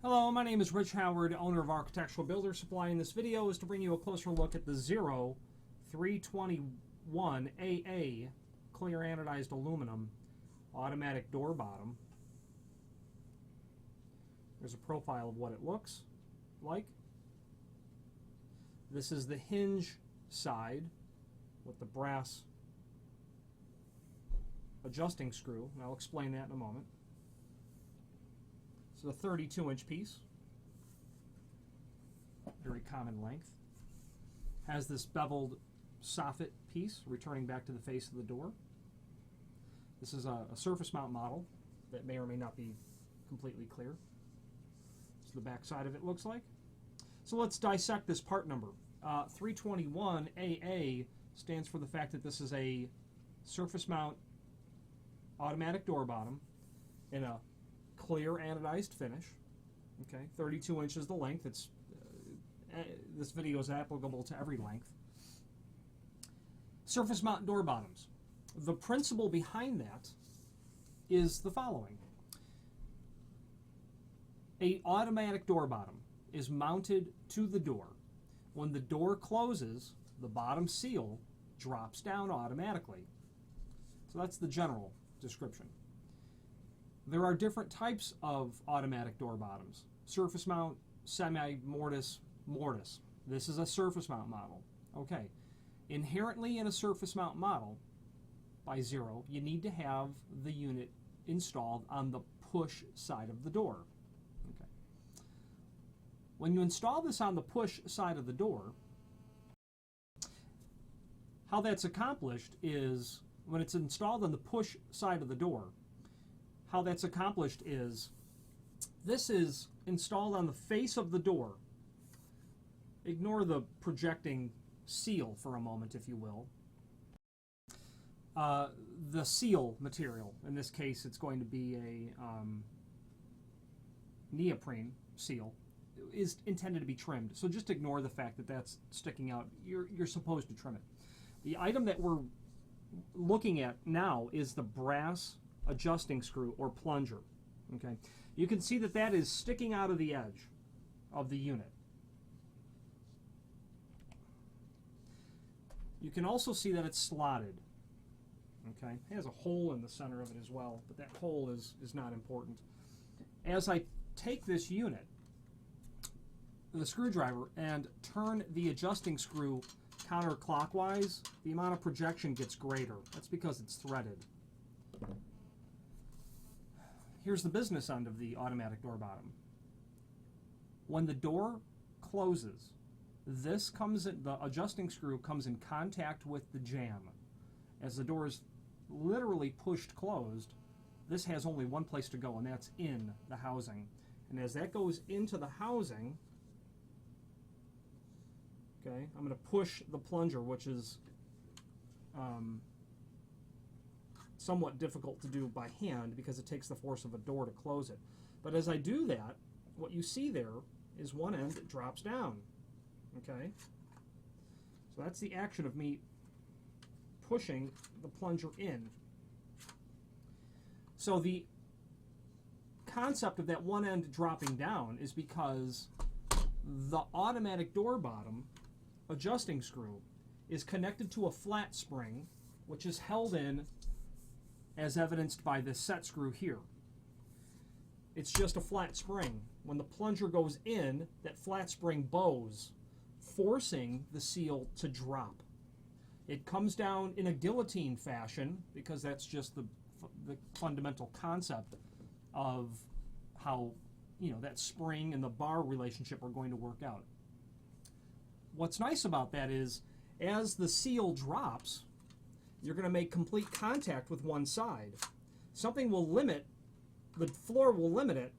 Hello, my name is Rich Howard, owner of Architectural Builder Supply. And this video is to bring you a closer look at the Zero 321 AA clear anodized aluminum automatic door bottom. There's a profile of what it looks like. This is the hinge side with the brass adjusting screw, and I'll explain that in a moment. It's a 32-inch piece, very common length. Has this beveled soffit piece returning back to the face of the door. This is a surface mount model that may or may not be completely clear. So the back side of it looks like. So let's dissect this part number. 321 AA stands for the fact that this is a surface mount automatic door bottom in a clear anodized finish. Okay, 32 inches the length. It's this video is applicable to every length. Surface mount door bottoms. The principle behind that is the following. A automatic door bottom is mounted to the door. When the door closes, the bottom seal drops down automatically. So that's the general description. There are different types of automatic door bottoms. Surface mount, semi-mortise, mortise. This is a surface mount model. Okay. Inherently in a surface mount model, by Zero, you need to have the unit installed on the push side of the door. Okay. When you install this on the push side of the door, how that's accomplished is, when it's installed on the push side of the door, how that's accomplished is, this is installed on the face of the door. Ignore the projecting seal for a moment, if you will. The seal material, in this case it's going to be a neoprene seal, is intended to be trimmed. So just ignore the fact that that's sticking out. You're supposed to trim it. The item that we're looking at now is the brass adjusting screw or plunger. Okay, you can see that that is sticking out of the edge of the unit. You can also see that it's slotted. Okay, it has a hole in the center of it as well, but that hole is not important. As I take this unit, the screwdriver, and turn the adjusting screw counter-clockwise, the amount of projection gets greater. That's because it's threaded. Here's the business end of the automatic door bottom. When the door closes, this comes in, the adjusting screw comes in contact with the jamb. As the door is literally pushed closed, this has only one place to go, and that's in the housing. And as that goes into the housing, okay, I'm going to push the plunger, which is somewhat difficult to do by hand because it takes the force of a door to close it. But as I do that, what you see there is one end that drops down. Okay? So that's the action of me pushing the plunger in. So the concept of that one end dropping down is because the automatic door bottom adjusting screw is connected to a flat spring, which is held in as evidenced by this set screw here. It's just a flat spring. When the plunger goes in, that flat spring bows, forcing the seal to drop. It comes down in a guillotine fashion because that's just the fundamental concept of how, you know, that spring and the bar relationship are going to work out. What's nice about that is, as the seal drops, you're going to make complete contact with one side. Something will limit, the floor will limit it.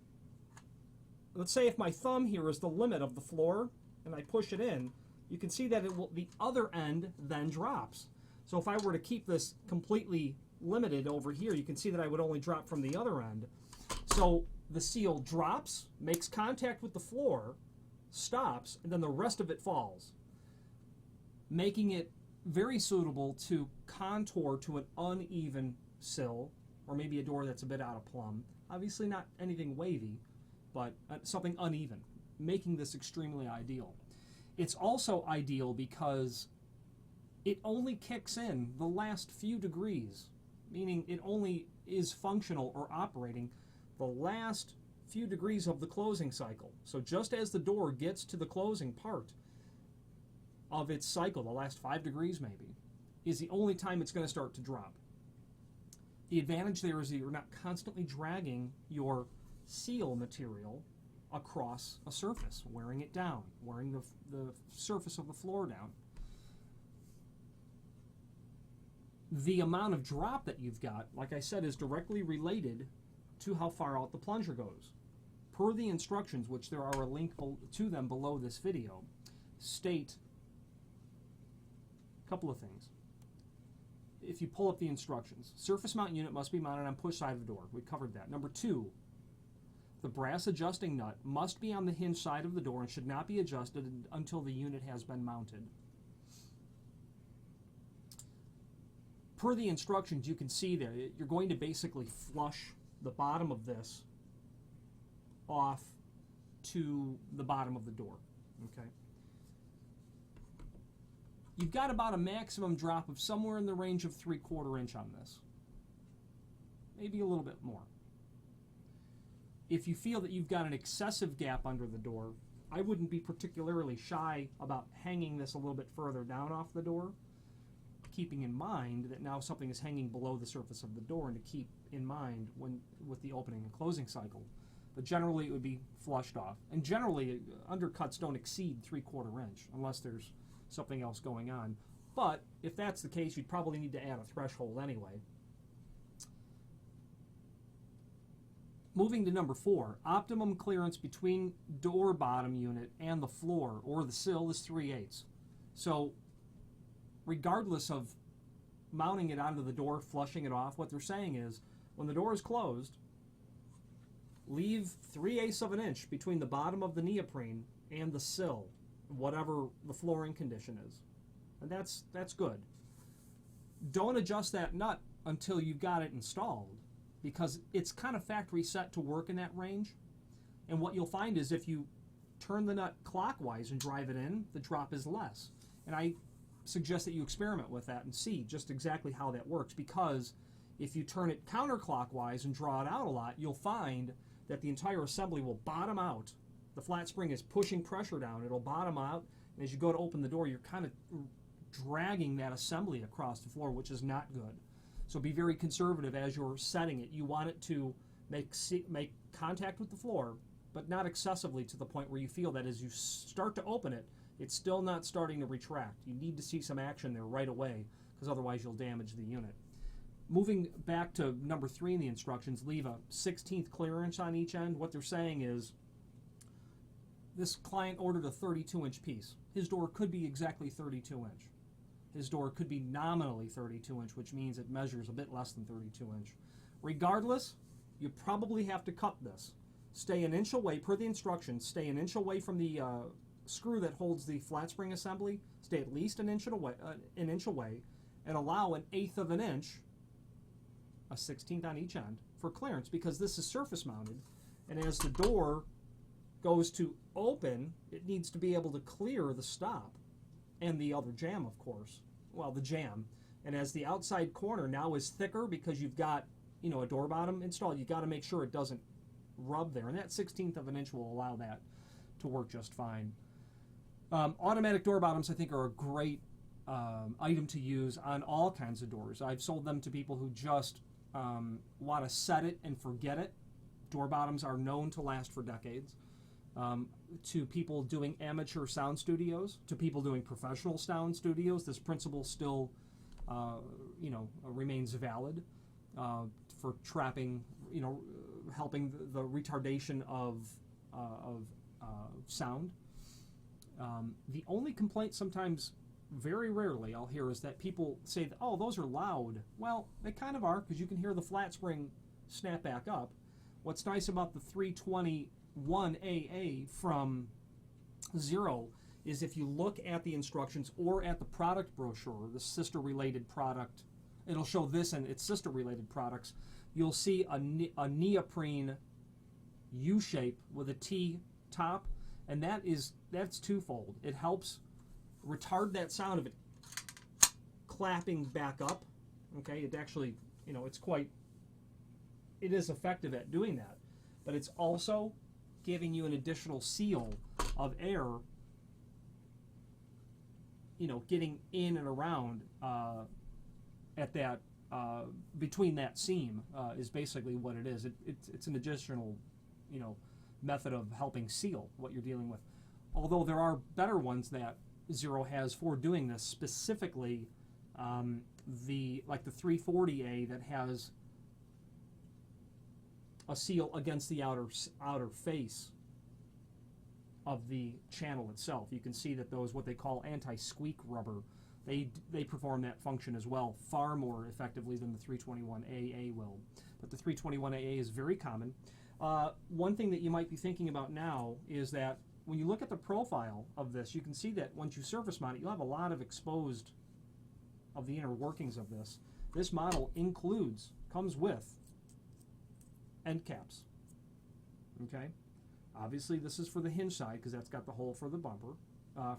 Let's say if my thumb here is the limit of the floor and I push it in, you can see that it will, the other end then drops. So if I were to keep this completely limited over here, you can see that I would only drop from the other end. So the seal drops, makes contact with the floor, stops, and then the rest of it falls, making it very suitable to contour to an uneven sill, or maybe a door that's a bit out of plumb. Obviously not anything wavy, but something uneven, making this extremely ideal. It's also ideal because it only kicks in the last few degrees, meaning it only is functional or operating the last few degrees of the closing cycle. So just as the door gets to the closing part of its cycle, the last 5 degrees maybe, is the only time it's going to start to drop. The advantage there is that you're not constantly dragging your seal material across a surface, wearing it down, wearing the surface of the floor down. The amount of drop that you've got, like I said, is directly related to how far out the plunger goes. Per the instructions, which there are a link to them below this video, state a couple of things. If you pull up the instructions, surface mount unit must be mounted on push side of the door. We covered that. Number 2, the brass adjusting nut must be on the hinge side of the door and should not be adjusted until the unit has been mounted. Per the instructions, you can see there, you're going to basically flush the bottom of this off to the bottom of the door. Okay. You've got about a maximum drop of somewhere in the range of 3/4 inch on this. Maybe a little bit more. If you feel that you've got an excessive gap under the door, I wouldn't be particularly shy about hanging this a little bit further down off the door, keeping in mind that now something is hanging below the surface of the door, and to keep in mind when with the opening and closing cycle. But generally it would be flushed off. And generally undercuts don't exceed 3/4 inch unless there's something else going on. But if that's the case, you'd probably need to add a threshold anyway. Moving to number 4, optimum clearance between door bottom unit and the floor or the sill is 3/8. So regardless of mounting it onto the door, flushing it off, what they're saying is when the door is closed, leave 3/8 of an inch between the bottom of the neoprene and the sill, whatever the flooring condition is. And that's good. Don't adjust that nut until you've got it installed, because it's kind of factory set to work in that range. And what you'll find is if you turn the nut clockwise and drive it in, the drop is less. And I suggest that you experiment with that and see just exactly how that works, because if you turn it counterclockwise and draw it out a lot, you'll find that the entire assembly will bottom out. The flat spring is pushing pressure down. It'll bottom out, and as you go to open the door, you're kind of dragging that assembly across the floor, which is not good. So be very conservative as you're setting it. You want it to make contact with the floor, but not excessively to the point where you feel that as you start to open it, it's still not starting to retract. You need to see some action there right away, because otherwise you'll damage the unit. Moving back to number 3 in the instructions, leave a 16th clearance on each end. What they're saying is this client ordered a 32-inch piece. His door could be exactly 32-inch. His door could be nominally 32-inch, which means it measures a bit less than 32-inch. Regardless, you probably have to cut this. Stay an inch away, per the instructions, stay an inch away from the screw that holds the flat spring assembly. Stay at least an inch away, and allow 1/8 of an inch, a 16th on each end, for clearance, because this is surface mounted, and as the door goes to open, it needs to be able to clear the stop and the other jamb, of course. Well, the jamb. And as the outside corner now is thicker because you've got, a door bottom installed, you've got to make sure it doesn't rub there. And that 16th of an inch will allow that to work just fine. Automatic door bottoms, I think, are a great item to use on all kinds of doors. I've sold them to people who just want to set it and forget it. Door bottoms are known to last for decades. To people doing amateur sound studios, to people doing professional sound studios, this principle still, remains valid for trapping, helping the retardation of sound. The only complaint sometimes, very rarely, I'll hear is that people say, that, oh, those are loud. Well, they kind of are, because you can hear the flat spring snap back up. What's nice about the 321AA from Zero is if you look at the instructions or at the product brochure, the sister-related product, it'll show this and its sister-related products, you'll see a neoprene U shape with a T top, and that's twofold. It helps retard that sound of it clapping back up. Okay, it actually, it is effective at doing that, but it's also giving you an additional seal of air, getting in and around at that between that seam is basically what it is. It's an additional, method of helping seal what you're dealing with. Although there are better ones that Zero has for doing this, specifically the 340A that has a seal against the outer face of the channel itself. You can see that those, what they call anti-squeak rubber, they perform that function as well, far more effectively than the 321AA will. But the 321AA is very common. One thing that you might be thinking about now is that when you look at the profile of this, you can see that once you surface mount it, you'll have a lot of exposed of the inner workings of this. This model comes with end caps. Okay, obviously this is for the hinge side because that's got the hole for the bumper,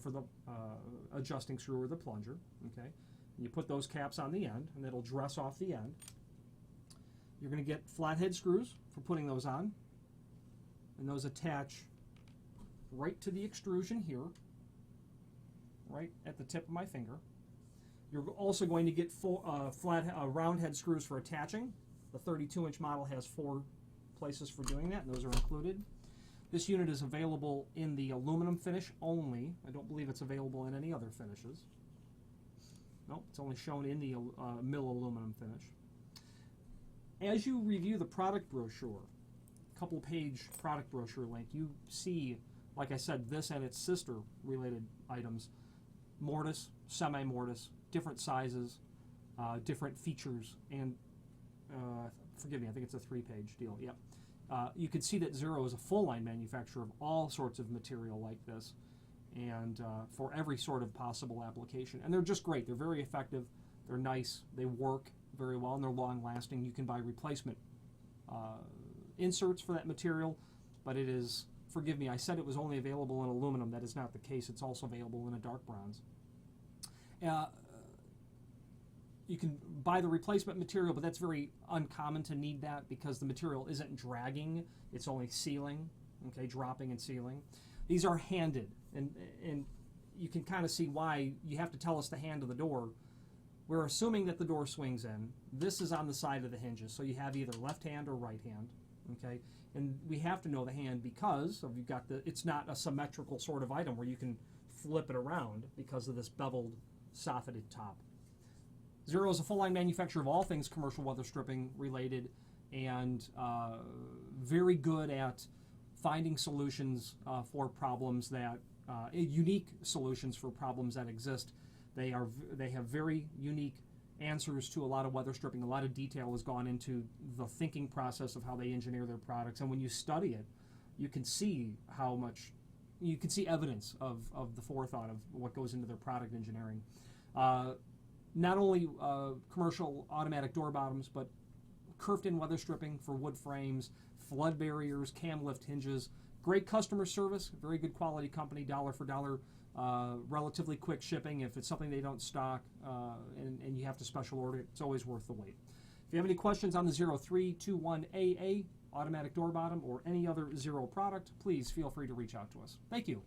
for the adjusting screw or the plunger. Okay, and you put those caps on the end, and it'll dress off the end. You're going to get flathead screws for putting those on, and those attach right to the extrusion here, right at the tip of my finger. You're also going to get round head screws for attaching. The 32-inch model has 4 places for doing that, and those are included. This unit is available in the aluminum finish only. I don't believe it's available in any other finishes. Nope, it's only shown in the mill aluminum finish. As you review the product brochure, couple-page product brochure link, you see, like I said, this and its sister related items, mortise, semi-mortise, different sizes, different features, and forgive me, I think it's a 3-page deal. Yep. You can see that Zero is a full-line manufacturer of all sorts of material like this, and for every sort of possible application. And they're just great. They're very effective. They're nice. They work very well, and they're long-lasting. You can buy replacement inserts for that material, but it is, forgive me, I said it was only available in aluminum. That is not the case. It's also available in a dark bronze. You can buy the replacement material, but that's very uncommon to need that because the material isn't dragging. It's only sealing, okay, dropping and sealing. These are handed, and you can kind of see why you have to tell us the hand of the door. We're assuming that the door swings in. This is on the side of the hinges, so you have either left hand or right hand, okay? And we have to know the hand because of it's not a symmetrical sort of item where you can flip it around because of this beveled, soffitted top. Zero is a full-line manufacturer of all things commercial weather stripping related, and very good at finding solutions for problems that, unique solutions for problems that exist. They have very unique answers to a lot of weather stripping. A lot of detail has gone into the thinking process of how they engineer their products, and when you study it, you can see evidence of the forethought of what goes into their product engineering. Not only commercial automatic door bottoms, but curved-in weather stripping for wood frames, flood barriers, cam lift hinges. Great customer service, very good quality company, dollar for dollar, relatively quick shipping. If it's something they don't stock and you have to special order it, it's always worth the wait. If you have any questions on the 0321AA automatic door bottom or any other Zero product, please feel free to reach out to us. Thank you.